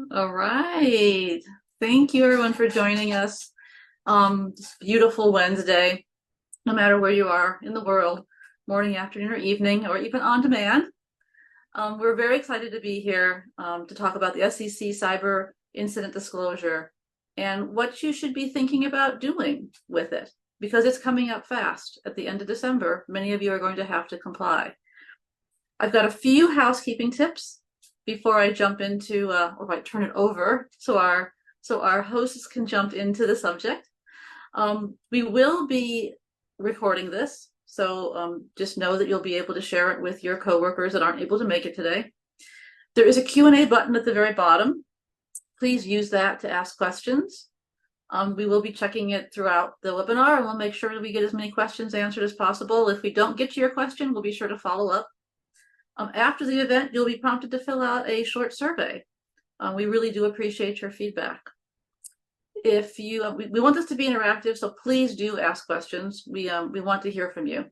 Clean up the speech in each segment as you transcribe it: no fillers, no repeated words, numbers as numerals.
All right. Thank you everyone for joining us this beautiful Wednesday, no matter where you are in the world, morning, afternoon, or evening, or even on demand. We're very excited to be here to talk about the SEC cyber incident disclosure and what you should be thinking about doing with it, because it's coming up fast. At the end of December, many of you are going to have to comply. I've got a few housekeeping tips before I jump into, or I turn it over so our hosts can jump into the subject. We will be recording this, so just know that you'll be able to share it with your coworkers that aren't able to make it today. There is a Q&A button at the very bottom. Please use that to ask questions. We will be checking it throughout the webinar, and we'll make sure that we get as many questions answered as possible. If we don't get to your question, we'll be sure to follow up. After the event, you'll be prompted to fill out a short survey. We really do appreciate your feedback. If you, we want this to be interactive, so please do ask questions. We want to hear from you.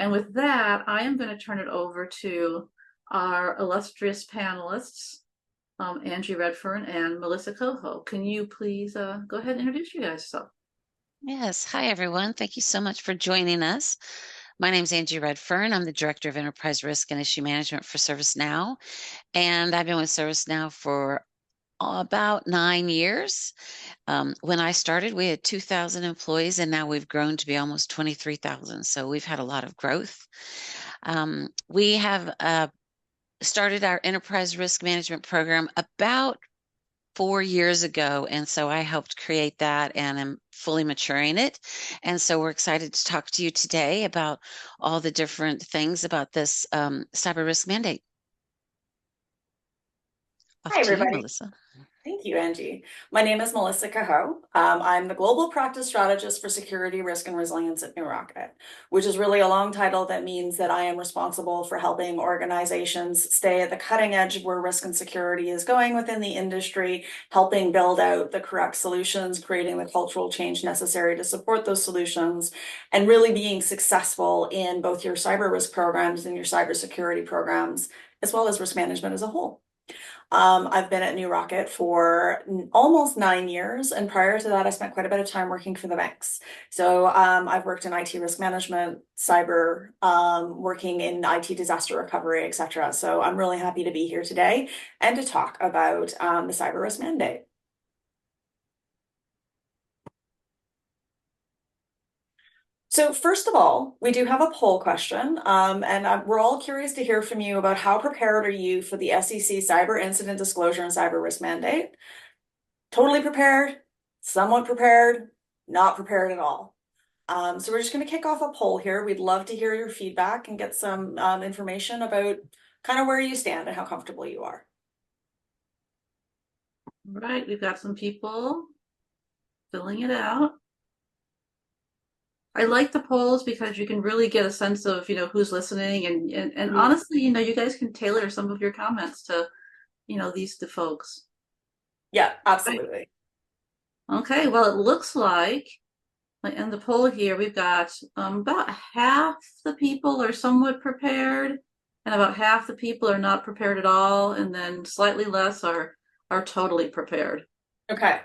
And with that, I am going to turn it over to our illustrious panelists, Angie Redfern and Melissa Coho. Can you please go ahead and introduce you guys? Yes. Hi, everyone. Thank you so much for joining us. My name is Angie Redfern. I'm the Director of Enterprise Risk and Issue Management for ServiceNow. And I've been with ServiceNow for about 9 years. When I started, we had 2,000 employees, and now we've grown to be almost 23,000. So we've had a lot of growth. We have started our Enterprise Risk Management program about 4 years ago, and so I helped create that and am fully maturing it. And so we're excited to talk to you today about all the different things about this cyber risk mandate. Off Hi, to you, everybody. Melissa. Thank you, Angie. My name is Melissa Coho. I'm the Global Practice Strategist for Security, Risk, and Resilience at New Rocket, which is really a long title that means that I am responsible for helping organizations stay at the cutting edge of where risk and security is going within the industry, helping build out the correct solutions, creating the cultural change necessary to support those solutions, and really being successful in both your cyber risk programs and your cybersecurity programs, as well as risk management as a whole. I've been at New Rocket for almost 9 years, and prior to that, I spent quite a bit of time working for the banks. So I've worked in IT risk management, cyber, working in IT disaster recovery, etc. So I'm really happy to be here today and to talk about the cyber risk mandate. So first of all, we do have a poll question, and we're all curious to hear from you about how prepared are you for the SEC Cyber Incident Disclosure and Cyber Risk Mandate? Totally prepared, somewhat prepared, not prepared at all. So we're just going to kick off a poll here. We'd love to hear your feedback and get some information about kind of where you stand and how comfortable you are. All right, we've got some people filling it out. I like the polls because you can really get a sense of, who's listening, and honestly, you guys can tailor some of your comments to, these folks. Yeah, absolutely. Okay, well, it looks like in the poll here, we've got about half the people are somewhat prepared, and about half the people are not prepared at all, and then slightly less are totally prepared. Okay.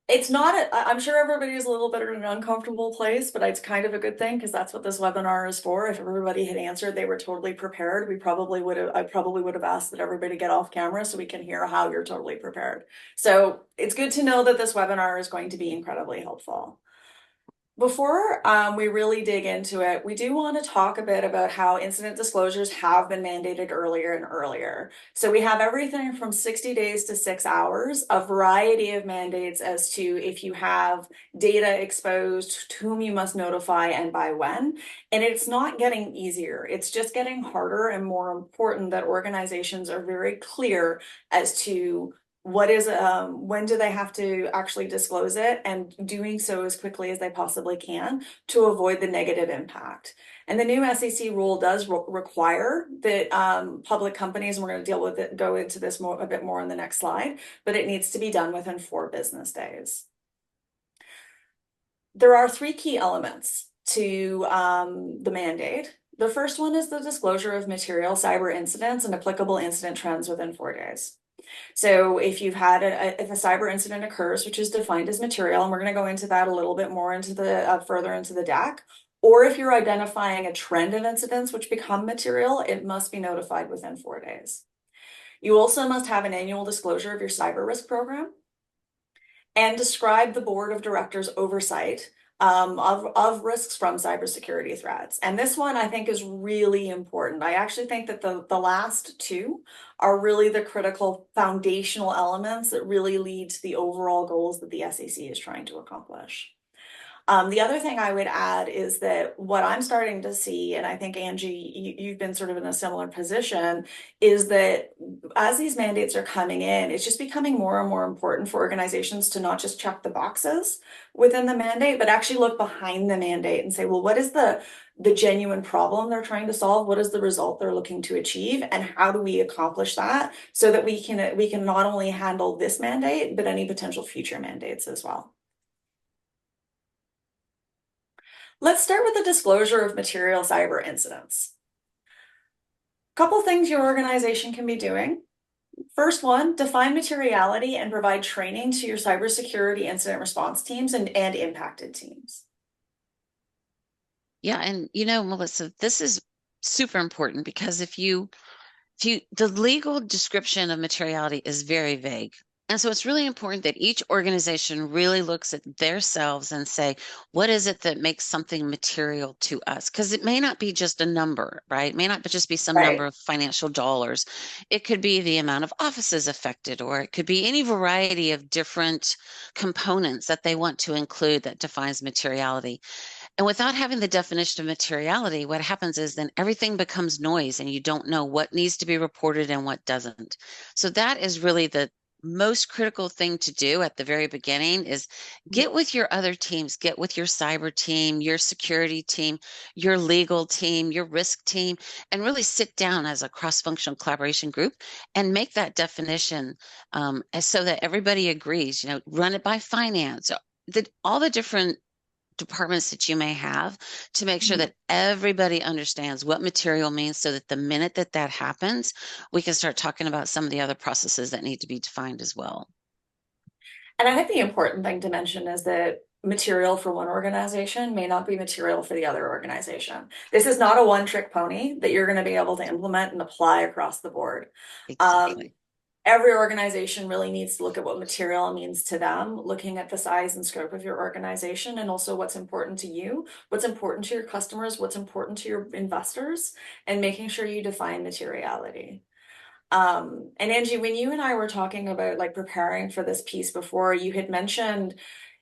It's not, I'm sure everybody is a little bit in an uncomfortable place, but it's kind of a good thing because that's what this webinar is for. If everybody had answered they were totally prepared, I probably would have asked that everybody get off camera so we can hear how you're totally prepared. So it's good to know that this webinar is going to be incredibly helpful. Before we really dig into it, we do want to talk a bit about how incident disclosures have been mandated earlier and earlier. So we have everything from 60 days to 6 hours, a variety of mandates as to if you have data exposed, to whom you must notify and by when. And it's not getting easier. It's just getting harder and more important that organizations are very clear as to what is when do they have to actually disclose it, and doing so as quickly as they possibly can to avoid the negative impact. And the new SEC rule does require that public companies, and we're going to go into this a bit more in the next slide, but it needs to be done within 4 business days. There are 3 key elements to the mandate. The first one is the disclosure of material cyber incidents and applicable incident trends within 4 days. So if you've had if a cyber incident occurs, which is defined as material, and we're going to go into that a little bit more into the further into the deck, or if you're identifying a trend of incidents which become material, it must be notified within 4 days. You also must have an annual disclosure of your cyber risk program and describe the board of directors oversight of risks from cybersecurity threats. And this one I think is really important. I actually think that the last two are really the critical foundational elements that really lead to the overall goals that the SEC is trying to accomplish. The other thing I would add is that what I'm starting to see, and I think Angie, you've been sort of in a similar position, is that as these mandates are coming in, it's just becoming more and more important for organizations to not just check the boxes within the mandate, but actually look behind the mandate and say, well, what is the genuine problem they're trying to solve? What is the result they're looking to achieve? And how do we accomplish that so that we can not only handle this mandate, but any potential future mandates as well. Let's start with the disclosure of material cyber incidents. A couple things your organization can be doing. First one, define materiality and provide training to your cybersecurity incident response teams and impacted teams. Yeah, and Melissa, this is super important because if you the legal description of materiality is very vague. And so it's really important that each organization really looks at themselves and say, what is it that makes something material to us? Because it may not be just a number, right? It may not just be some number of financial dollars. It could be the amount of offices affected, or it could be any variety of different components that they want to include that defines materiality. And without having the definition of materiality, what happens is then everything becomes noise and you don't know what needs to be reported and what doesn't. So that is really the most critical thing to do at the very beginning is get with your other teams, get with your cyber team, your security team, your legal team, your risk team, and really sit down as a cross-functional collaboration group and make that definition so that everybody agrees, run it by finance, all the different departments that you may have to make sure that everybody understands what material means so that the minute that happens, we can start talking about some of the other processes that need to be defined as well. And I think the important thing to mention is that material for one organization may not be material for the other organization. This is not a one-trick pony that you're going to be able to implement and apply across the board. Exactly. Every organization really needs to look at what material means to them, looking at the size and scope of your organization and also what's important to you, what's important to your customers, what's important to your investors, and making sure you define materiality. And Angie, when you and I were talking about like preparing for this piece before, you had mentioned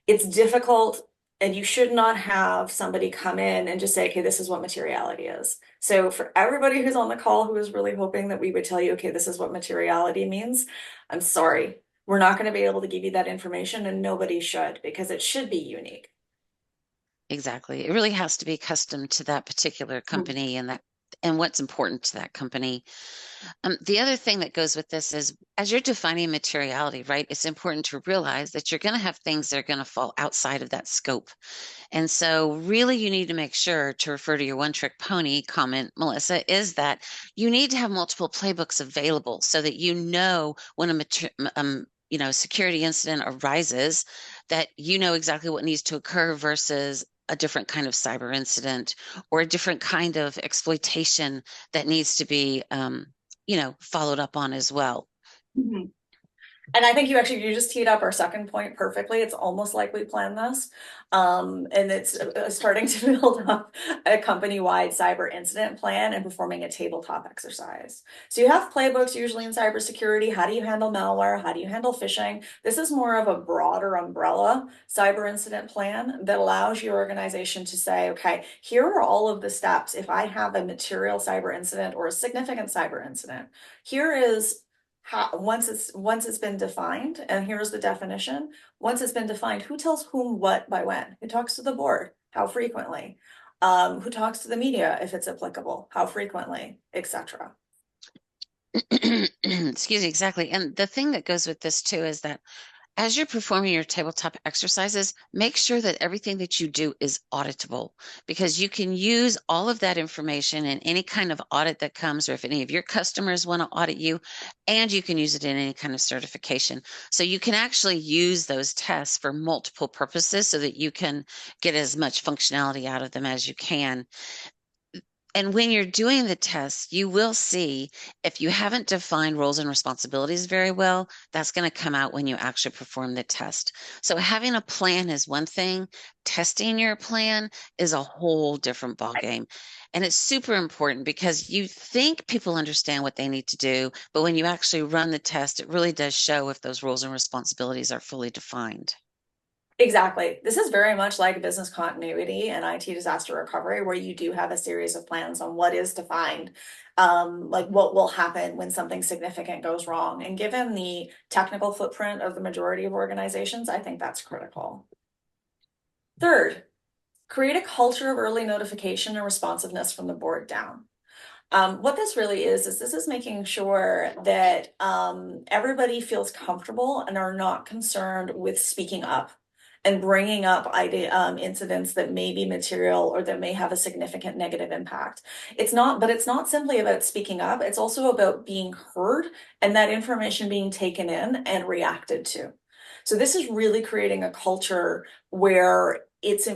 it's difficult and you should not have somebody come in and just say, okay, this is what materiality is. So for everybody who's on the call who is really hoping that we would tell you, okay, this is what materiality means, I'm sorry. We're not going to be able to give you that information and nobody should because it should be unique. Exactly. It really has to be custom to that particular company and what's important to that company. The other thing that goes with this is as you're defining materiality, right, it's important to realize that you're going to have things that are going to fall outside of that scope. And so really you need to make sure to refer to your one-trick pony comment, Melissa, is that you need to have multiple playbooks available so that when a security incident arises, that you know exactly what needs to occur versus a different kind of cyber incident or a different kind of exploitation that needs to be followed up on as well. Mm-hmm. And I think you just teed up our second point perfectly. It's almost like we planned this. And it's starting to build up a company-wide cyber incident plan and performing a tabletop exercise. So you have playbooks usually in cybersecurity. How do you handle malware? How do you handle phishing? This is more of a broader umbrella cyber incident plan that allows your organization to say, okay, here are all of the steps. If I have a material cyber incident or a significant cyber incident, here is once it's been defined, and here's the definition. Once it's been defined, who tells whom what by when? Who talks to the board? How frequently? Who talks to the media if it's applicable? How frequently, etc. Excuse me, exactly. And the thing that goes with this too is that as you're performing your tabletop exercises, make sure that everything that you do is auditable, because you can use all of that information in any kind of audit that comes, or if any of your customers want to audit you, and you can use it in any kind of certification. So you can actually use those tests for multiple purposes so that you can get as much functionality out of them as you can. And when you're doing the test, you will see if you haven't defined roles and responsibilities very well, that's going to come out when you actually perform the test. So having a plan is one thing. Testing your plan is a whole different ballgame. And it's super important because you think people understand what they need to do, but when you actually run the test, it really does show if those roles and responsibilities are fully defined. Exactly. This is very much like business continuity and IT disaster recovery, where you do have a series of plans on what is defined, like what will happen when something significant goes wrong. And given the technical footprint of the majority of organizations, I think that's critical. Third, create a culture of early notification and responsiveness from the board down. What this really is this is making sure that everybody feels comfortable and are not concerned with speaking up and bringing up incidents that may be material or that may have a significant negative impact. But it's not simply about speaking up. It's also about being heard and that information being taken in and reacted to. So this is really creating a culture where it's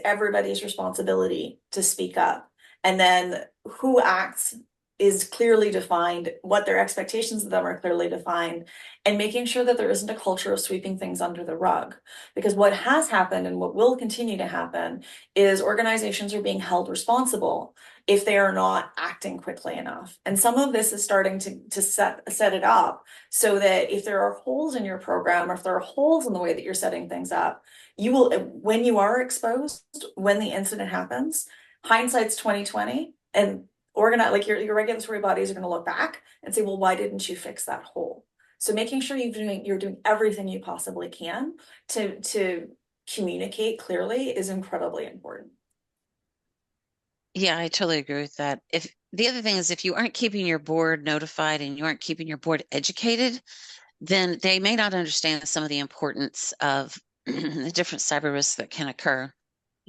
everybody's responsibility to speak up. And then who acts is clearly defined, what their expectations of them are clearly defined, and making sure that there isn't a culture of sweeping things under the rug. Because what has happened and what will continue to happen is organizations are being held responsible if they are not acting quickly enough. And some of this is starting to set it up so that if there are holes in your program, or if there are holes in the way that you're setting things up, you will, when you are exposed, when the incident happens, hindsight's 2020, and your regulatory bodies are going to look back and say, well, why didn't you fix that hole? So making sure you're doing everything you possibly can to communicate clearly is incredibly important. Yeah, I totally agree with that. If the other thing is, if you aren't keeping your board notified and you aren't keeping your board educated, then they may not understand some of the importance of the different cyber risks that can occur.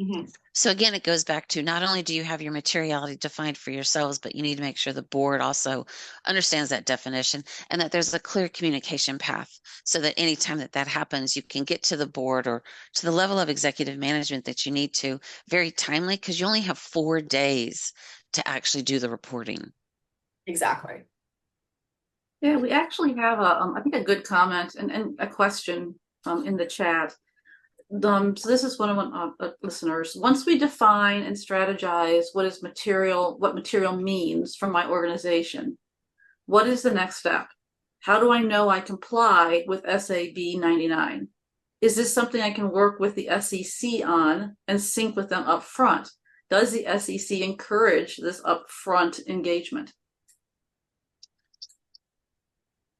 Mhm. So again, it goes back to not only do you have your materiality defined for yourselves, but you need to make sure the board also understands that definition and that there's a clear communication path so that anytime that happens, you can get to the board or to the level of executive management that you need to very timely, because you only have 4 days to actually do the reporting. Exactly. Yeah, we actually have I think a good comment and a question in the chat. So this is one of listeners. Once we define and strategize what material means for my organization, what is the next step? How do I know I comply with SAB 99? Is this something I can work with the SEC on and sync with them up front? Does the SEC encourage this upfront engagement?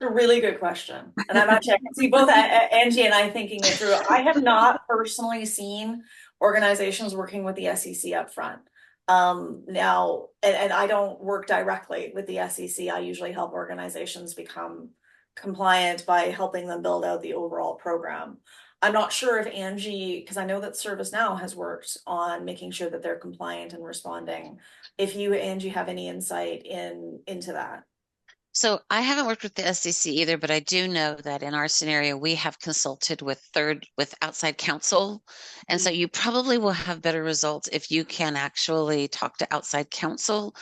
A really good question. And I'm actually, I can see both Angie and I thinking it through. I have not personally seen organizations working with the SEC up front. Now, and I don't work directly with the SEC. I usually help organizations become compliant by helping them build out the overall program. I'm not sure if Angie, because I know that ServiceNow has worked on making sure that they're compliant and responding. If you, Angie, have any insight into that. So I haven't worked with the SEC either, but I do know that in our scenario, we have consulted with outside counsel. And so you probably will have better results if you can actually talk to outside counsel.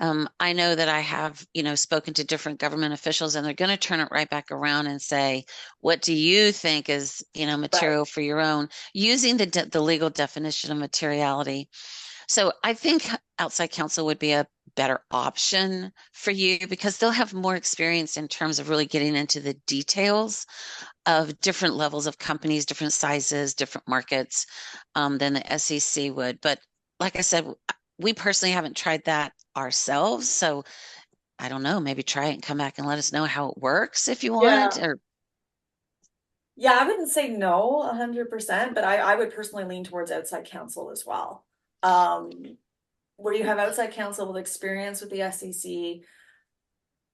I know that I have, spoken to different government officials, and they're going to turn it right back around and say, what do you think is, material for your own, using the legal definition of materiality. So I think outside counsel would be a better option for you because they'll have more experience in terms of really getting into the details of different levels of companies, different sizes, different markets than the SEC would. But like I said, we personally haven't tried that ourselves. So I don't know, maybe try it and come back and let us know how it works if you want. Yeah. Yeah, I wouldn't say no 100%, but I would personally lean towards outside counsel as well. Where you have outside counsel with experience with the SEC,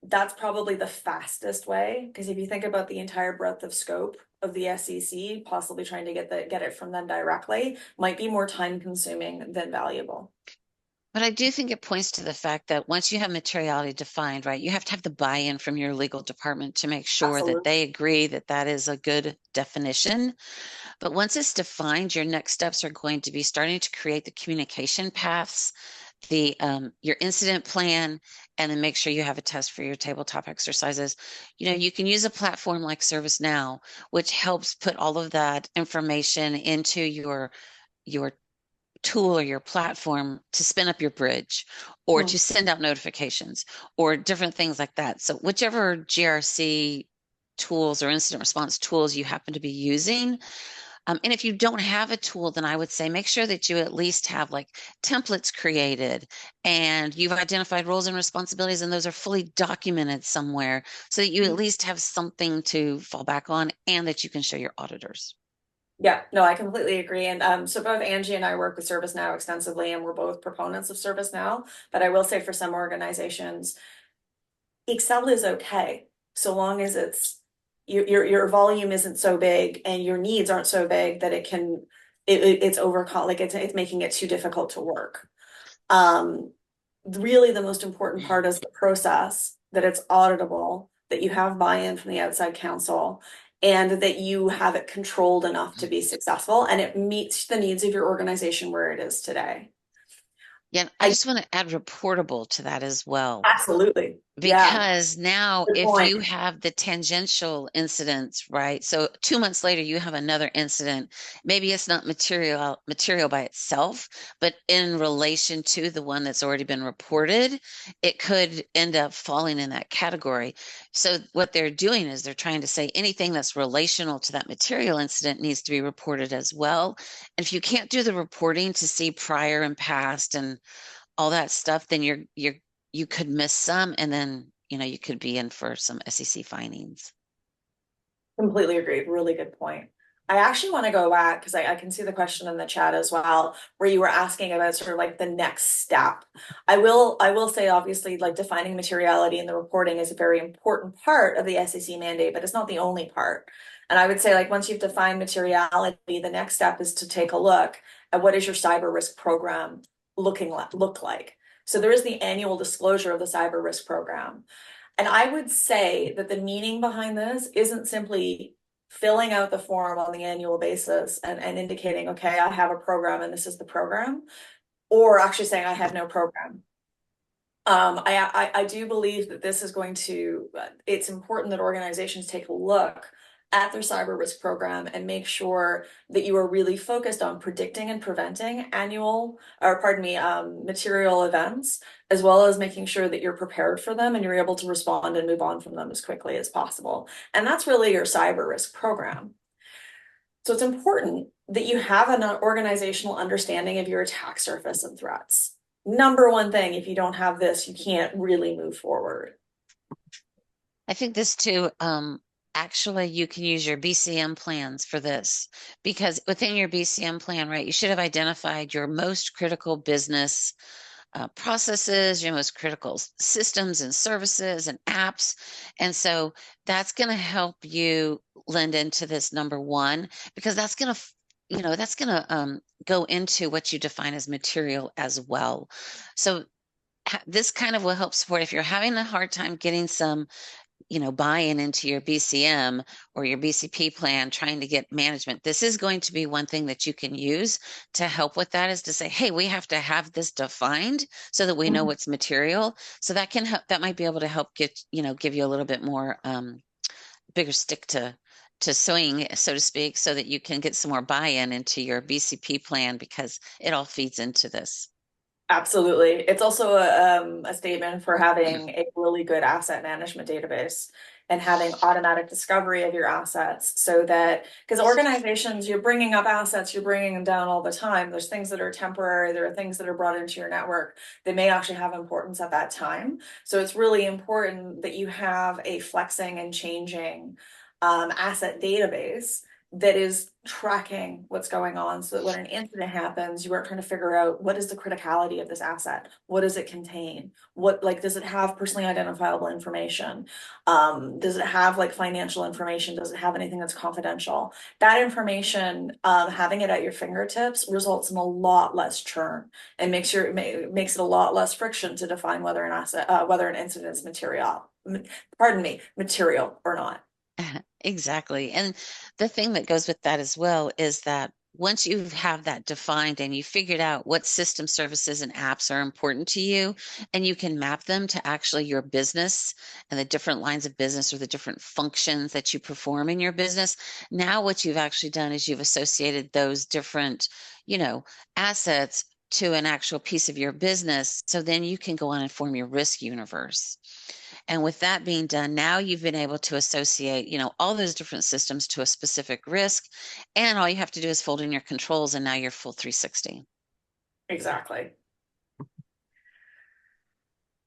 that's probably the fastest way, because if you think about the entire breadth of scope of the SEC, possibly trying to get it from them directly might be more time consuming than valuable. But I do think it points to the fact that once you have materiality defined, right, you have to have the buy-in from your legal department to make sure that Absolutely. they agree that that is a good definition. But once it's defined, your next steps are going to be starting to create the communication paths, the your incident plan, and then make sure you have a test for your tabletop exercises. You can use a platform like ServiceNow, which helps put all of that information into your tool or your platform to spin up your bridge or to send out notifications or different things like that. So whichever GRC tools or incident response tools you happen to be using. And if you don't have a tool, then I would say make sure that you at least have like templates created and you've identified roles and responsibilities, and those are fully documented somewhere so that you at least have something to fall back on and that you can show your auditors. Yeah, no, I completely agree. And so both Angie and I work with ServiceNow extensively, and we're both proponents of ServiceNow. But I will say for some organizations, Excel is okay, so long as your volume isn't so big and your needs aren't so big that it's like it's making it too difficult to work. Really the most important part is the process, that it's auditable, that you have buy-in from the outside counsel, and that you have it controlled enough to be successful and it meets the needs of your organization where it is today. Yeah, I just want to add reportable to that as well. Absolutely. Yeah. Because now Good if point. you have the tangential incidents, right? So 2 months later, you have another incident. Maybe it's not material by itself, but in relation to the one that's already been reported, it could end up falling in that category. So what they're doing is they're trying to say anything that's relational to that material incident needs to be reported as well. And if you can't do the reporting to see prior and past and all that stuff, then you could miss some, and then you could be in for some SEC findings. Completely agreed. Really good point. I actually want to go back because I can see the question in the chat as well, where you were asking about sort of like the next step. I will say obviously like defining materiality in the reporting is a very important part of the SEC mandate, but it's not the only part. And I would say like once you've defined materiality, the next step is to take a look at what is your cyber risk program look like. So there is the annual disclosure of the cyber risk program. And I would say that the meaning behind this isn't simply filling out the form on the annual basis and indicating, okay, I have a program and this is the program, or actually saying I have no program. I do believe that this is going to, it's important that organizations take a look at their cyber risk program and make sure that you are really focused on predicting and preventing material events, as well as making sure that you're prepared for them and you're able to respond and move on from them as quickly as possible. And that's really your cyber risk program. So it's important that you have an organizational understanding of your attack surface and threats. Number one thing, if you don't have this, you can't really move forward. I think this too, actually you can use your BCM plans for this, because within your BCM plan, right, you should have identified your most critical business processes, your most critical systems and services and apps. And so that's going to help you lend into this number one, because that's going to go into what you define as material as well. So this kind of will help support if you're having a hard time getting some buy-in into your BCM or your BCP plan, trying to get management. This is going to be one thing that you can use to help with that, is to say, hey, we have to have this defined so that we know what's material. So that can help, that might be able to help give you a little bit more bigger stick to swing, so to speak, so that you can get some more buy-in into your BCP plan, because it all feeds into this. Absolutely. It's also a statement for having a really good asset management database and having automatic discovery of your assets, so that, because organizations, you're bringing up assets, you're bringing them down all the time. There's things that are temporary. There are things that are brought into your network that may actually have importance at that time. So it's really important that you have a flexing and changing asset database that is tracking what's going on, so that when an incident happens, you aren't trying to figure out what is the criticality of this asset, what does it contain, what, like, does it have personally identifiable information, does it have like financial information, does it have anything that's confidential? That information, having it at your fingertips results in a lot less churn and makes it a lot less friction to define whether an asset, whether an incident is material or not. Exactly. And the thing that goes with that as well is that once you have that defined and you figured out what system services and apps are important to you, and you can map them to actually your business and the different lines of business or the different functions that you perform in your business, now what you've actually done is you've associated those different, assets to an actual piece of your business. So then you can go on and form your risk universe. And with that being done, now you've been able to associate, all those different systems to a specific risk. And all you have to do is fold in your controls, and now you're full 360. Exactly.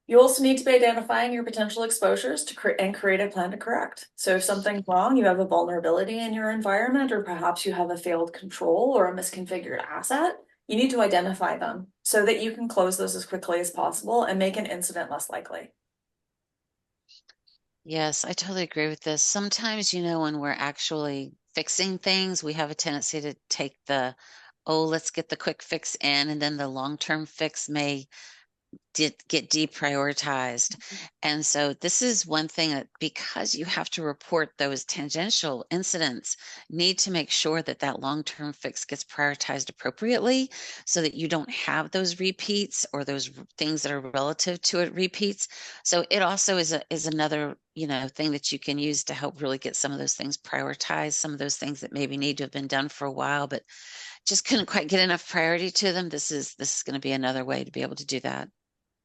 You also need to be identifying your potential exposures and create a plan to correct. So if something's wrong, you have a vulnerability in your environment, or perhaps you have a failed control or a misconfigured asset, you need to identify them so that you can close those as quickly as possible and make an incident less likely. Yes, I totally agree with this. Sometimes, when we're actually fixing things, we have a tendency to take oh, let's get the quick fix in, and then the long-term fix may get deprioritized. And so this is one thing that, because you have to report those tangential incidents, need to make sure that that long-term fix gets prioritized appropriately so that you don't have those repeats or those things that are relative to it repeats. So it also is another, thing that you can use to help really get some of those things prioritized, some of those things that maybe need to have been done for a while, but just couldn't quite get enough priority to them. This is going to be another way to be able to do that.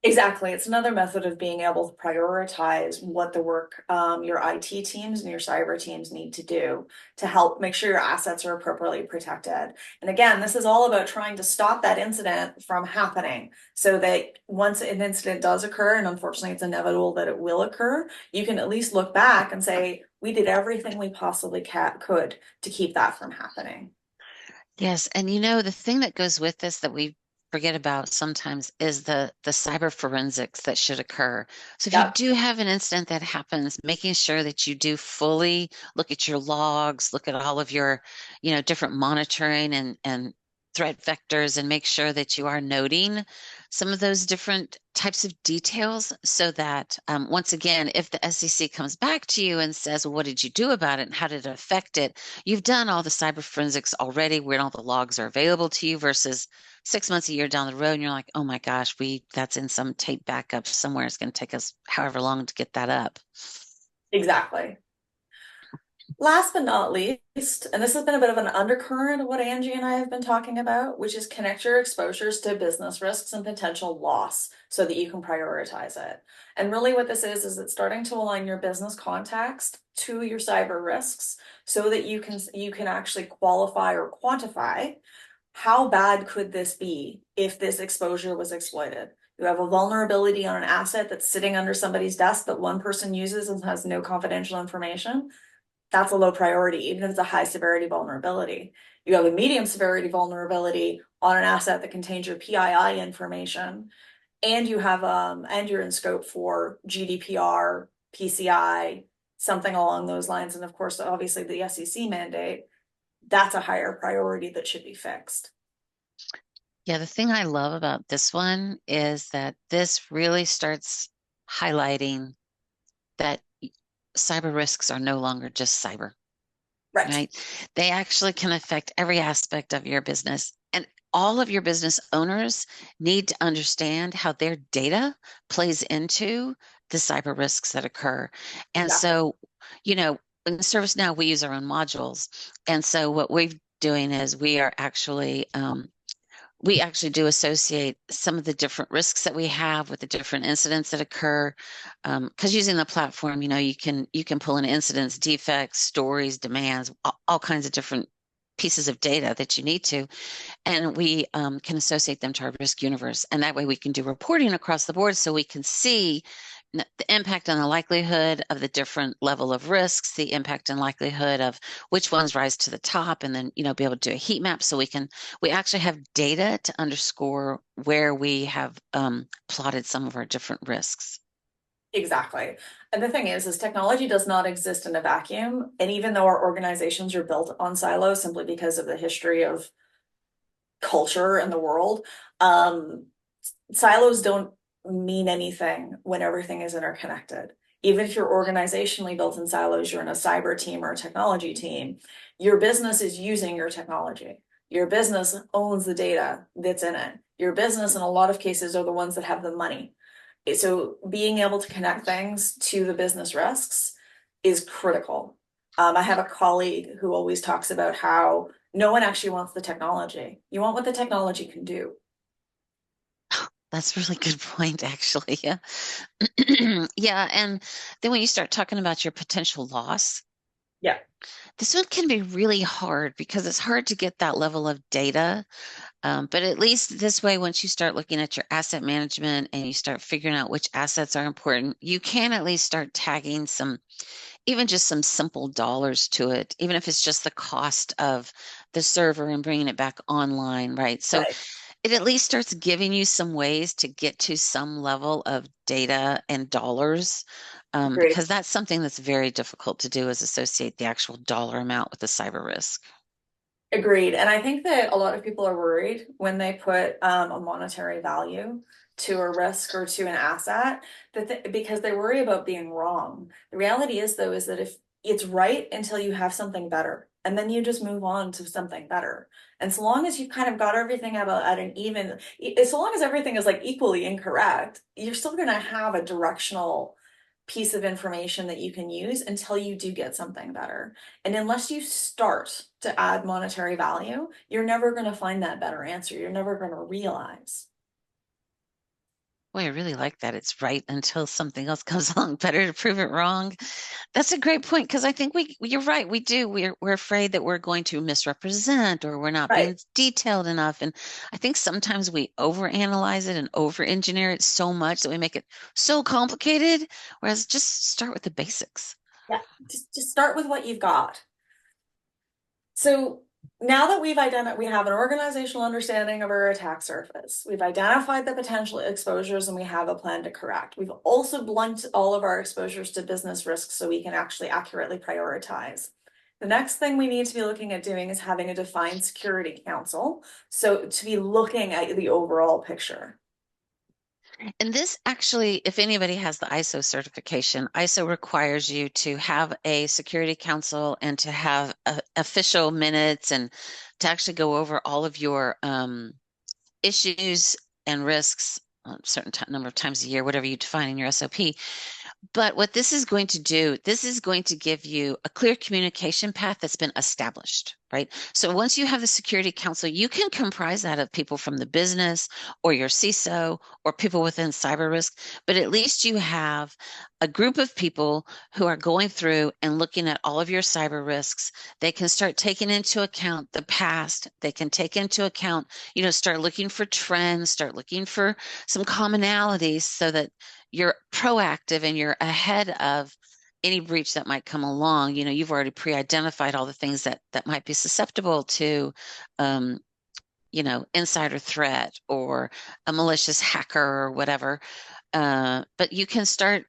Exactly. It's another method of being able to prioritize what the work your IT teams and your cyber teams need to do to help make sure your assets are appropriately protected. And again, this is all about trying to stop that incident from happening so that once an incident does occur, and unfortunately it's inevitable that it will occur, you can at least look back and say, we did everything we possibly could to keep that from happening. Yes, and the thing that goes with this that we forget about sometimes is the cyber forensics that should occur. So if you Yeah. do have an incident that happens, making sure that you do fully look at your logs, look at all of your, different monitoring and threat vectors, and make sure that you are noting some of those different types of details so that once again, if the SEC comes back to you and says, well, what did you do about it and how did it affect it? You've done all the cyber forensics already when all the logs are available to you, versus 6 months, a year down the road, and you're like, oh my gosh, that's in some tape backup somewhere. It's going to take us however long to get that up. Exactly. Last but not least, and this has been a bit of an undercurrent of what Angie and I have been talking about, which is connect your exposures to business risks and potential loss so that you can prioritize it. And really what this is it's starting to align your business context to your cyber risks so that you can actually qualify or quantify how bad could this be if this exposure was exploited. You have a vulnerability on an asset that's sitting under somebody's desk that one person uses and has no confidential information. That's a low priority, even if it's a high severity vulnerability. You have a medium severity vulnerability on an asset that contains your PII information, and you have and you're in scope for GDPR, PCI, something along those lines, and of course, obviously the SEC mandate. That's a higher priority that should be fixed. Yeah, the thing I love about this one is that this really starts highlighting that cyber risks are no longer just cyber. Right? They actually can affect every aspect of your business. And all of your business owners need to understand how their data plays into the cyber risks that occur. And so, in ServiceNow, we use our own modules. And so what we're doing is we actually do associate some of the different risks that we have with the different incidents that occur. Because using the platform, you can pull in incidents, defects, stories, demands, all kinds of different pieces of data that you need to, and we can associate them to our risk universe. And that way we can do reporting across the board so we can see, the impact and the likelihood of the different level of risks, the impact and likelihood of which ones rise to the top, and then, be able to do a heat map so we actually have data to underscore where we have plotted some of our different risks. Exactly. And the thing is technology does not exist in a vacuum. And even though our organizations are built on silos simply because of the history of culture in the world, silos don't mean anything when everything is interconnected. Even if you're organizationally built in silos, you're in a cyber team or a technology team, your business is using your technology. Your business owns the data that's in it. Your business, in a lot of cases, are the ones that have the money. So being able to connect things to the business risks is critical. I have a colleague who always talks about how no one actually wants the technology. You want what the technology can do. That's a really good point, actually. Yeah. Yeah. And then when you start talking about your potential loss, Yeah. this one can be really hard because it's hard to get that level of data. But at least this way, once you start looking at your asset management and you start figuring out which assets are important, you can at least start tagging even just some simple dollars to it, even if it's just the cost of the server and bringing it back online, right? So Right. it at least starts giving you some ways to get to some level of data and dollars, Agreed. because that's something that's very difficult to do is associate the actual dollar amount with the cyber risk. Agreed. And I think that a lot of people are worried when they put a monetary value to a risk or to an asset because they worry about being wrong. The reality is, though, is that if it's right until you have something better, and then you just move on to something better. And so long as you kind of got everything about at an even, so long as everything is like equally incorrect, you're still going to have a directional piece of information that you can use until you do get something better. And unless you start to add monetary value, you're never going to find that better answer. You're never going to realize. Boy, I really like that. It's right until something else comes along better to prove it wrong. That's a great point because I think you're right. We do. We're afraid that we're going to misrepresent or we're not Right. being detailed enough. And I think sometimes we overanalyze it and over-engineer it so much that we make it so complicated, whereas just start with the basics. Yeah. Just start with what you've got. So now that we have an organizational understanding of our attack surface, we've identified the potential exposures and we have a plan to correct. We've also blunt all of our exposures to business risks so we can actually accurately prioritize. The next thing we need to be looking at doing is having a defined security council. So to be looking at the overall picture. And this actually, if anybody has the ISO certification, ISO requires you to have a security council and to have official minutes and to actually go over all of your issues and risks a certain number of times a year, whatever you define in your SOP. But what this is going to do, this is going to give you a clear communication path that's been established, right? So once you have the security council, you can comprise that of people from the business or your CISO or people within cyber risk, but at least you have a group of people who are going through and looking at all of your cyber risks. They can start taking into account the past. They can take into account, start looking for trends, start looking for some commonalities so that you're proactive and you're ahead of any breach that might come along. You've already pre-identified all the things that might be susceptible to, insider threat or a malicious hacker or whatever. But you can start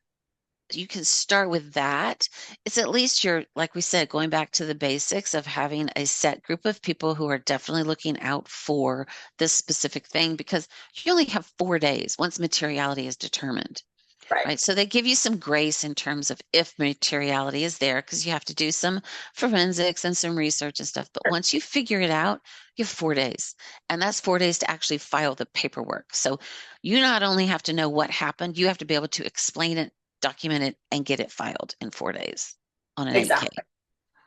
with that. It's at least you're, like we said, going back to the basics of having a set group of people who are definitely looking out for this specific thing because you only have 4 days once materiality is determined. Right. Right. So they give you some grace in terms of if materiality is there, because you have to do some forensics and some research and stuff. But once you figure it out, you have 4 days. And that's 4 days to actually file the paperwork. So you not only have to know what happened, you have to be able to explain it, document it, and get it filed in 4 days on an 8K. Exactly.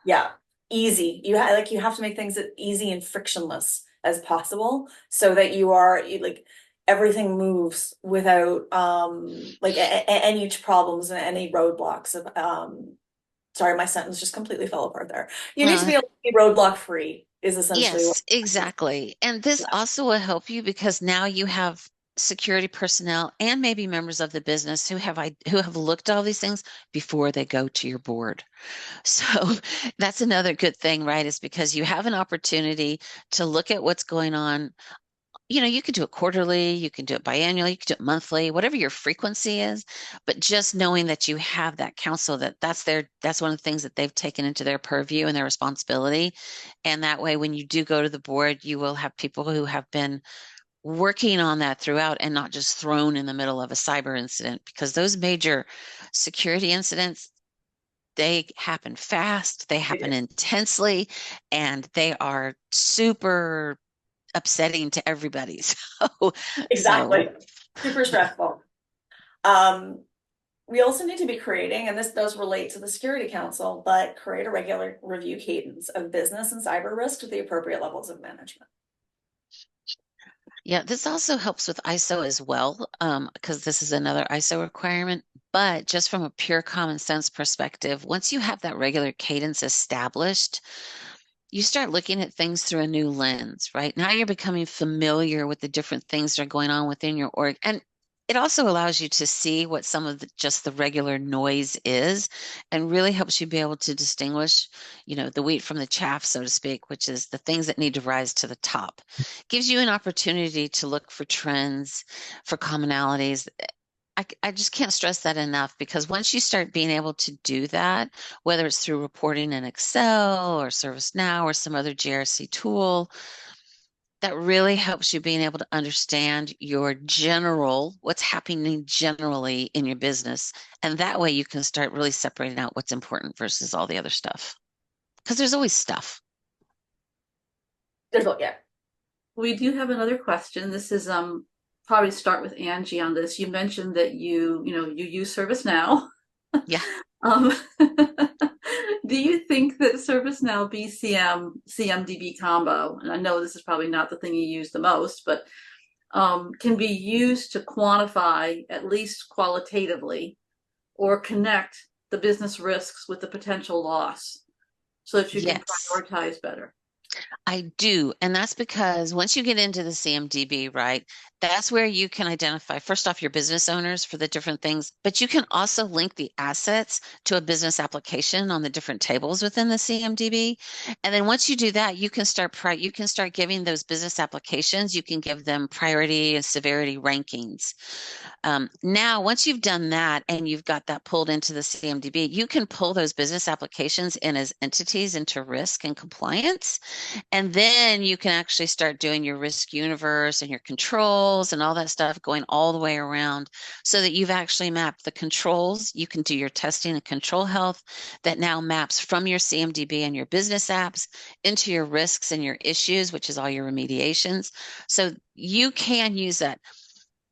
Yeah. Easy. You have to make things as easy and frictionless as possible so that like everything moves without like any problems and any roadblocks of sorry, my sentence just completely fell apart there. You need to be Well, able to be roadblock free is essentially what yes, exactly. And this yeah. also will help you because now you have security personnel and maybe members of the business who have looked at all these things before they go to your board. So that's another good thing, right? Is because you have an opportunity to look at what's going on. You could do it quarterly, you can do it biannually, you can do it monthly, whatever your frequency is. But just knowing that you have that counsel, that's one of the things that they've taken into their purview and their responsibility. And that way, when you do go to the board, you will have people who have been working on that throughout and not just thrown in the middle of a cyber incident, because those major security incidents, they happen fast, they happen intensely, and they are super upsetting to everybody. Exactly. Super stressful. We also need to be creating, and this does relate to the Security Council, but create a regular review cadence of business and cyber risk with the appropriate levels of management. Yeah, this also helps with ISO as well, because this is another ISO requirement. But just from a pure common sense perspective, once you have that regular cadence established, you start looking at things through a new lens, right? Now you're becoming familiar with the different things that are going on within your org. And it also allows you to see what some of just the regular noise is, and really helps you be able to distinguish, the wheat from the chaff, so to speak, which is the things that need to rise to the top. Gives you an opportunity to look for trends, for commonalities. I just can't stress that enough, because once you start being able to do that, whether it's through reporting in Excel or ServiceNow or some other GRC tool, that really helps you being able to understand what's happening generally in your business. And that way you can start really separating out what's important versus all the other stuff. Because there's always stuff. Yeah. We do have another question. This is probably start with Angie on this. You mentioned that you use ServiceNow. Yeah. Do you think that ServiceNow BCM CMDB combo, and I know this is probably not the thing you use the most, but can be used to quantify, at least qualitatively, or connect the business risks with the potential loss so that you can Yes. prioritize better? I do. And that's because once you get into the CMDB, right, that's where you can identify, first off, your business owners for the different things, but you can also link the assets to a business application on the different tables within the CMDB. And then once you do that, you can start giving those business applications, you can give them priority and severity rankings. Now, once you've done that and you've got that pulled into the CMDB, you can pull those business applications in as entities into risk and compliance. And then you can actually start doing your risk universe and your controls and all that stuff going all the way around, so that you've actually mapped the controls. You can do your testing and control health that now maps from your CMDB and your business apps into your risks and your issues, which is all your remediations. So you can use that.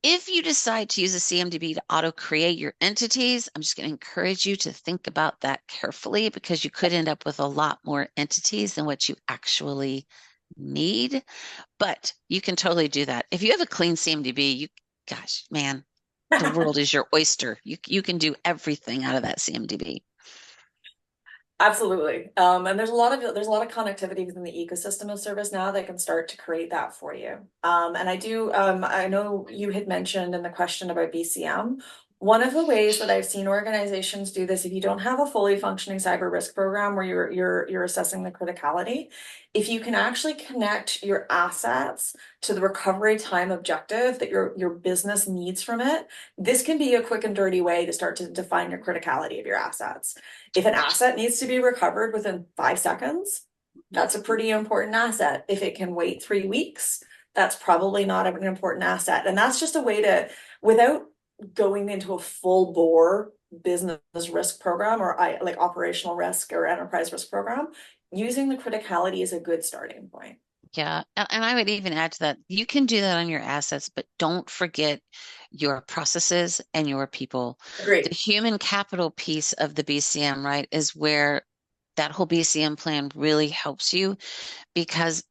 If you decide to use a CMDB to auto create your entities, I'm just going to encourage you to think about that carefully, because you could end up with a lot more entities than what you actually need. But you can totally do that. If you have a clean CMDB, gosh, man, the world is your oyster. You can do everything out of that CMDB. Absolutely. And there's a lot of connectivity within the ecosystem of ServiceNow that can start to create that for you. And I know you had mentioned in the question about BCM. One of the ways that I've seen organizations do this, if you don't have a fully functioning cyber risk program where you're assessing the criticality, if you can actually connect your assets to the recovery time objective that your business needs from it, this can be a quick and dirty way to start to define your criticality of your assets. If an asset needs to be recovered within 5 seconds, that's a pretty important asset. If it can wait 3 weeks, that's probably not an important asset. And that's just a way to, without going into a full bore business risk program or like operational risk or enterprise risk program, using the criticality is a good starting point. Yeah. And I would even add to that, you can do that on your assets, but don't forget your processes and your people. Agreed. The human capital piece of the BCM, right, is where that whole BCM plan really helps you, because,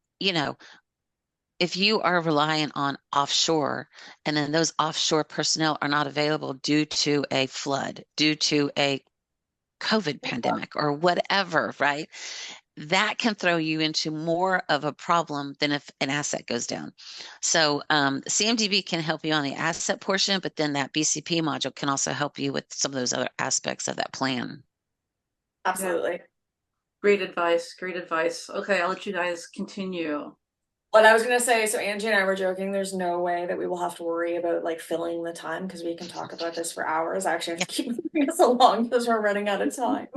if you are reliant on offshore and then those offshore personnel are not available due to a flood, due to a COVID pandemic or whatever, right? that can throw you into more of a problem than if an asset goes down. So CMDB can help you on the asset portion, but then that BCP module can also help you with some of those other aspects of that plan. Absolutely. Great advice. Great advice. Okay, I'll let you guys continue. What I was gonna say, so Angie and I were joking, there's no way that we will have to worry about like filling the time because we can talk about this for hours. I actually have to keep moving us along because we're running out of time.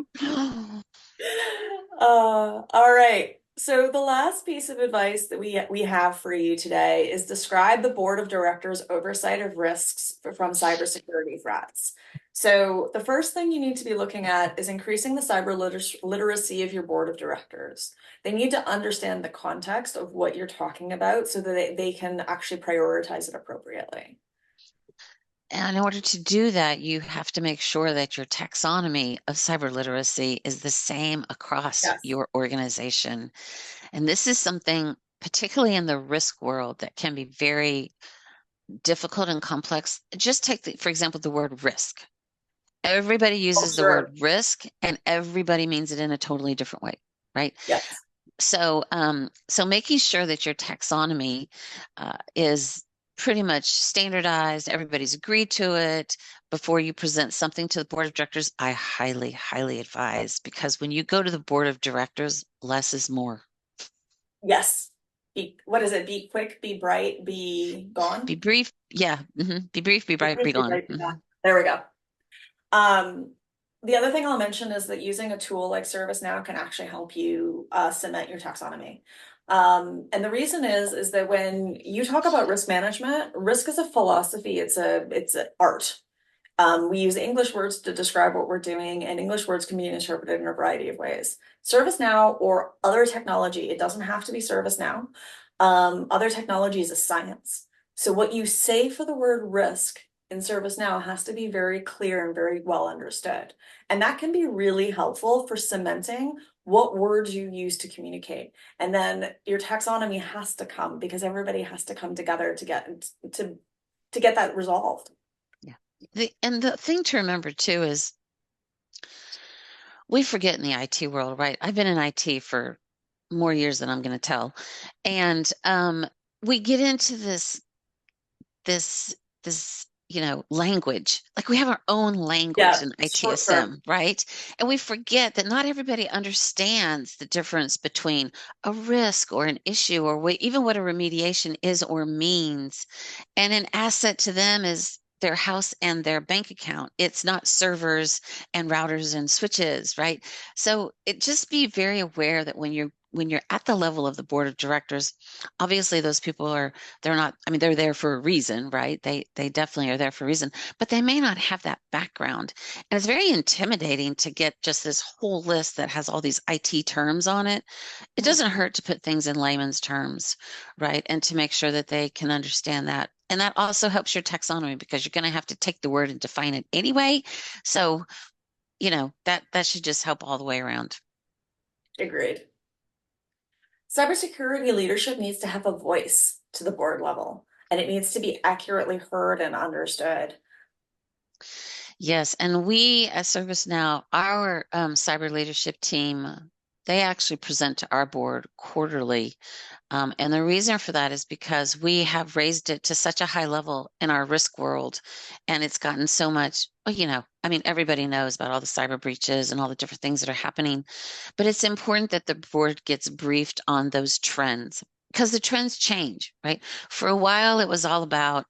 All right. So the last piece of advice that we have for you today is describe the board of directors' oversight of risks from cybersecurity threats. So the first thing you need to be looking at is increasing the cyber literacy of your board of directors. They need to understand the context of what you're talking about so that they can actually prioritize it appropriately. And in order to do that, you have to make sure that your taxonomy of cyber literacy is the same across Yes. your organization. And this is something, particularly in the risk world, that can be very difficult and complex. Just take, for example, the word risk. Everybody uses the word risk, and everybody means it in a totally different way, right? Yes. So, so making sure that your taxonomy is pretty much standardized, everybody's agreed to it before you present something to the board of directors, I highly, highly advise, because when you go to the board of directors, less is more. Yes. What is it? Be quick, be bright, be gone. Be brief. Yeah. Be brief, be bright, be gone. There we go. The other thing I'll mention is that using a tool like ServiceNow can actually help you cement your taxonomy. And the reason is that when you talk about risk management, risk is a philosophy, it's an art. We use English words to describe what we're doing, and English words can be interpreted in a variety of ways. ServiceNow or other technology, it doesn't have to be ServiceNow. Other technology is a science. So what you say for the word risk in ServiceNow has to be very clear and very well understood. And that can be really helpful for cementing what words you use to communicate. And then your taxonomy has to come because everybody has to come together to get that resolved. Yeah. And the thing to remember too is we forget in the IT world, right? I've been in IT for more years than I'm going to tell. And we get into this, language, like we have our own language in ITSM, right? And we forget that not everybody understands the difference between a risk or an issue or even what a remediation is or means. And an asset to them is their house and their bank account. It's not servers and routers and switches, right? So just be very aware that when you're at the level of the board of directors, obviously those people they're there for a reason, right? They definitely are there for a reason, but they may not have that background. And it's very intimidating to get just this whole list that has all these IT terms on it. It doesn't hurt to put things in layman's terms, right? And to make sure that they can understand that. And that also helps your taxonomy because you're going to have to take the word and define it anyway. So, that should just help all the way around. Agreed. Cybersecurity leadership needs to have a voice to the board level, and it needs to be accurately heard and understood. Yes, and we at ServiceNow, our cyber leadership team, they actually present to our board quarterly. And the reason for that is because we have raised it to such a high level in our risk world, and it's gotten so much, everybody knows about all the cyber breaches and all the different things that are happening, but it's important that the board gets briefed on those trends because the trends change, right? For a while, it was all about,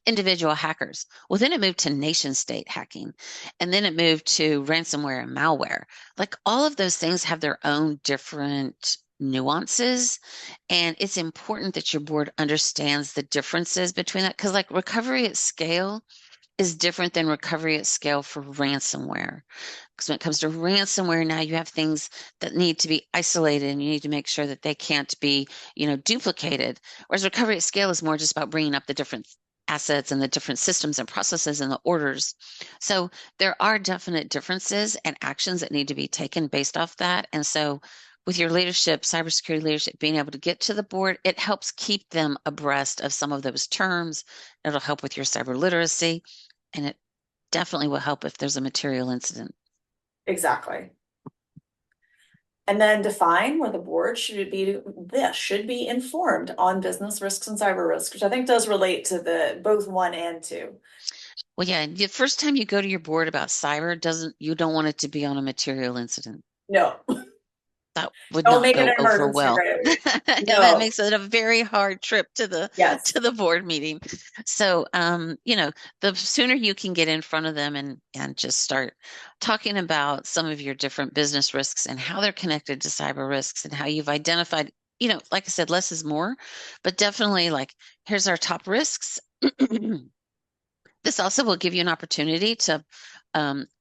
individual hackers. Well, then it moved to nation state hacking, and then it moved to ransomware and malware. Like all of those things have their own different nuances, and it's important that your board understands the differences between that, because like recovery at scale is different than recovery at scale for ransomware. Because when it comes to ransomware, now you have things that need to be isolated and you need to make sure that they can't be, duplicated. Whereas recovery at scale is more just about bringing up the different assets and the different systems and processes and the orders. So there are definite differences and actions that need to be taken based off that. And so with your leadership, cybersecurity leadership, being able to get to the board, it helps keep them abreast of some of those terms. It'll help with your cyber literacy, and it definitely will help if there's a material incident. Exactly. And then define where the board should be informed on business risks and cyber risks, which I think does relate to the both 1 and 2. Well, yeah, the first time you go to your board about cyber, you don't want it to be on a material incident. No, That would don't not make it go an over emergency well. right away. That No, makes it a very hard trip to the yes, board meeting. So, the sooner you can get in front of them and just start talking about some of your different business risks and how they're connected to cyber risks and how you've identified, like I said, less is more, but definitely like, here's our top risks. This also will give you an opportunity to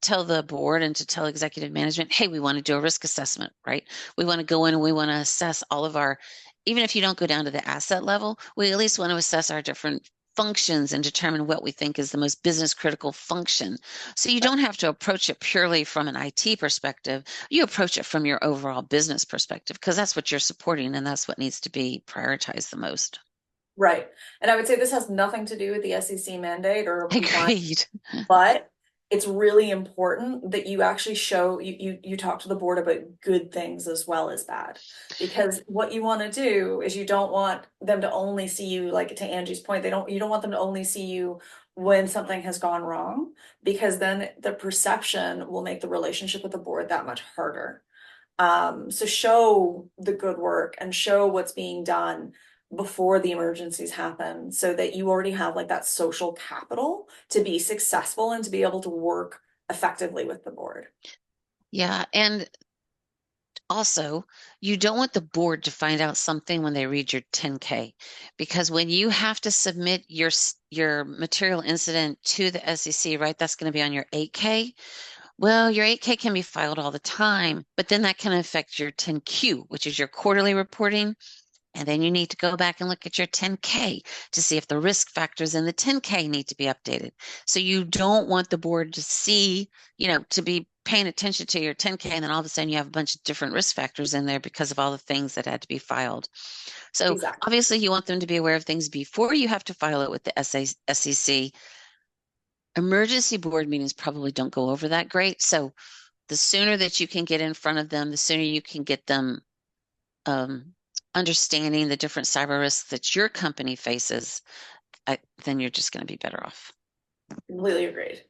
tell the board and to tell executive management, hey, we want to do a risk assessment, right? We want to go in and we want to assess all of our, even if you don't go down to the asset level, we at least want to assess our different functions and determine what we think is the most business critical function. So you don't have to approach it purely from an IT perspective. You approach it from your overall business perspective because that's what you're supporting and that's what needs to be prioritized the most. right. And I would say this has nothing to do with the SEC mandate or compliance, Agreed. but it's really important that you actually show you talk to the board about good things as well as bad, because what you want to do is you don't want them to only see you, like to Angie's point, you don't want them to only see you when something has gone wrong, because then the perception will make the relationship with the board that much harder. So show the good work and show what's being done before the emergencies happen, so that you already have like that social capital to be successful and to be able to work effectively with the board. Yeah. And also, you don't want the board to find out something when they read your 10K, because when you have to submit your material incident to the SEC, right? That's going to be on your 8K. Well, your 8K can be filed all the time, but then that can affect your 10Q, which is your quarterly reporting. And then you need to go back and look at your 10K to see if the risk factors in the 10K need to be updated. So you don't want the board to see, to be paying attention to your 10K, and then all of a sudden you have a bunch of different risk factors in there because of all the things that had to be filed. So Exactly. obviously you want them to be aware of things before you have to file it with the SEC. Emergency board meetings probably don't go over that great. So the sooner that you can get in front of them, the sooner you can get them understanding the different cyber risks that your company faces, then you're just going to be better off. Completely agreed.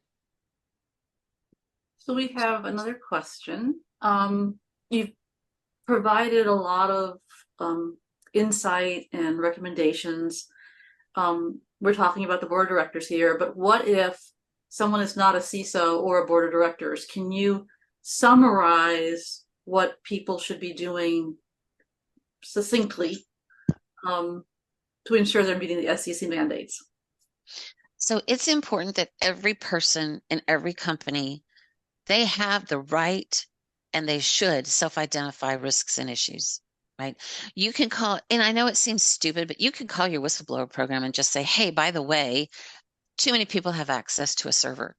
So we have another question. You've provided a lot of insight and recommendations. We're talking about the board of directors here, but what if someone is not a CISO or a board of directors? Can you summarize what people should be doing succinctly to ensure they're meeting the SEC mandates? So it's important that every person in every company, they have the right and they should self-identify risks and issues, right? You can call, and I know it seems stupid, but you can call your whistleblower program and just say, hey, by the way, too many people have access to a server.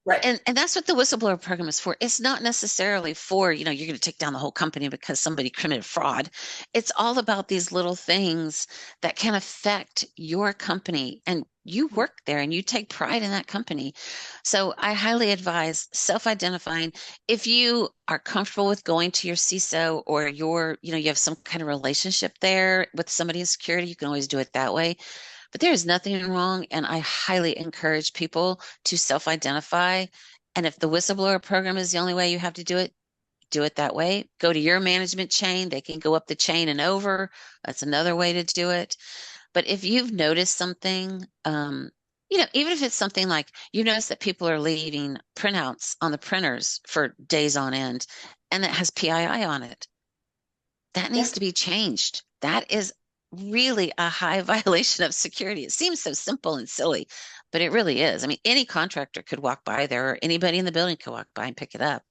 Right. And that's what the whistleblower program is for. It's not necessarily for, you're going to take down the whole company because somebody committed fraud. It's all about these little things that can affect your company. And you work there and you take pride in that company. So I highly advise self-identifying. If you are comfortable with going to your CISO or you have some kind of relationship there with somebody in security, you can always do it that way. But there is nothing wrong, and I highly encourage people to self-identify. And if the whistleblower program is the only way you have to do it that way. Go to your management chain. They can go up the chain and over. That's another way to do it. But if you've noticed something, even if it's something like you notice that people are leaving printouts on the printers for days on end, and that has PII on it, that Yeah. needs to be changed. That is really a high violation of security. It seems so simple and silly, but it really is. I mean, any contractor could walk by there, or anybody in the building could walk by and pick it up.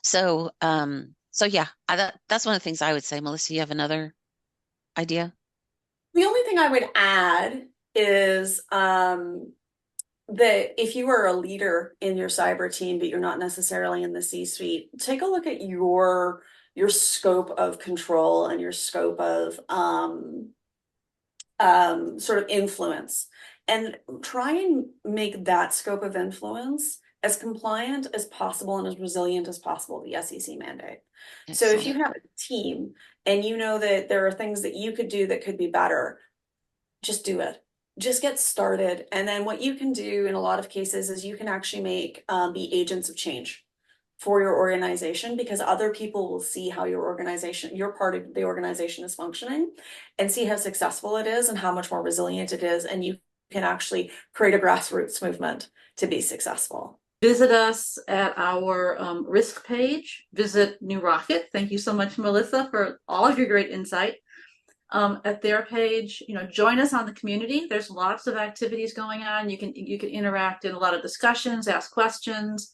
So, yeah, that's one of the things I would say. Melissa, you have another idea? The only thing I would add is that if you are a leader in your cyber team, but you're not necessarily in the C-suite, take a look at your scope of control and your scope of sort of influence, and try and make that scope of influence as compliant as possible and as resilient as possible, the SEC mandate. So if you Excellent. have a team and you know that there are things that you could do that could be better, just do it. Just get started. And then what you can do in a lot of cases is you can actually be agents of change for your organization, because other people will see how your part of the organization is functioning and see how successful it is and how much more resilient it is. And you can actually create a grassroots movement to be successful. Visit us at our risk page. Visit New Rocket. Thank you so much, Melissa, for all of your great insight. At their page, join us on the community. There's lots of activities going on. You can interact in a lot of discussions, ask questions,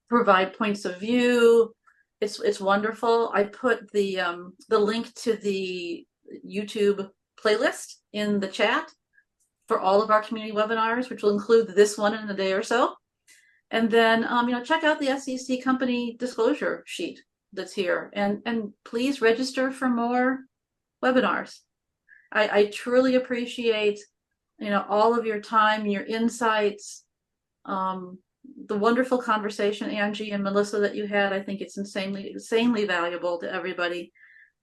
provide points of view. It's wonderful. I put the link to the YouTube playlist in the chat for all of our community webinars, which will include this one in a day or so. And then, check out the SEC company disclosure sheet that's here, and please register for more webinars. I truly appreciate, all of your time, your insights, the wonderful conversation, Angie and Melissa, that you had. I think it's insanely valuable to everybody.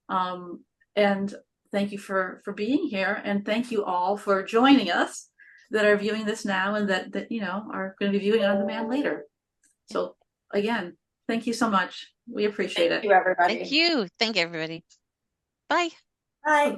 And thank you for being here, and thank you all for joining us that are viewing this now and that are going to be viewing on demand later. So again, thank you so much. We appreciate it. Thank you, everybody. Thank you. Thank you, everybody. Bye. Bye.